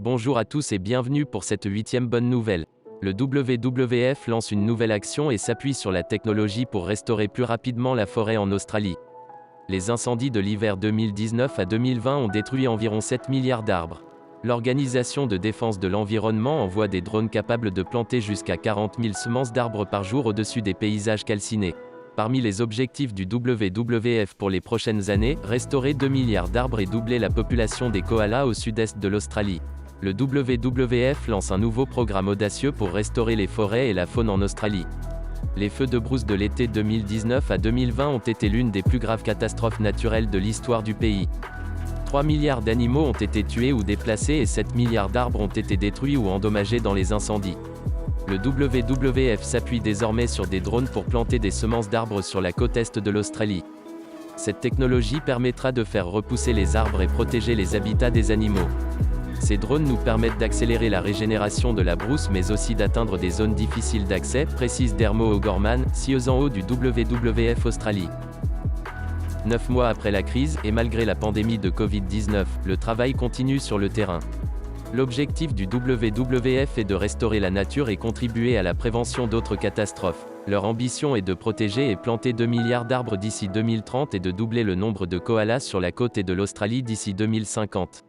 Bonjour à tous et bienvenue pour cette 8e bonne nouvelle. Le WWF lance une nouvelle action et s'appuie sur la technologie pour restaurer plus rapidement la forêt en Australie. Les incendies de l'hiver 2019 à 2020 ont détruit environ 7 milliards d'arbres. L'Organisation de défense de l'environnement envoie des drones capables de planter jusqu'à 40 000 semences d'arbres par jour au-dessus des paysages calcinés. Parmi les objectifs du WWF pour les prochaines années, restaurer 2 milliards d'arbres et doubler la population des koalas au sud-est de l'Australie. Le WWF lance un nouveau programme audacieux pour restaurer les forêts et la faune en Australie. Les feux de brousse de l'été 2019 à 2020 ont été l'une des plus graves catastrophes naturelles de l'histoire du pays. 3 milliards d'animaux ont été tués ou déplacés et 7 milliards d'arbres ont été détruits ou endommagés dans les incendies. Le WWF s'appuie désormais sur des drones pour planter des semences d'arbres sur la côte est de l'Australie. Cette technologie permettra de faire repousser les arbres et protéger les habitats des animaux. Ces drones nous permettent d'accélérer la régénération de la brousse mais aussi d'atteindre des zones difficiles d'accès, précise Dermo O'Gorman, CEO du WWF Australie. 9 mois après la crise, et malgré la pandémie de Covid-19, le travail continue sur le terrain. L'objectif du WWF est de restaurer la nature et contribuer à la prévention d'autres catastrophes. Leur ambition est de protéger et planter 2 milliards d'arbres d'ici 2030 et de doubler le nombre de koalas sur la côte est de l'Australie d'ici 2050.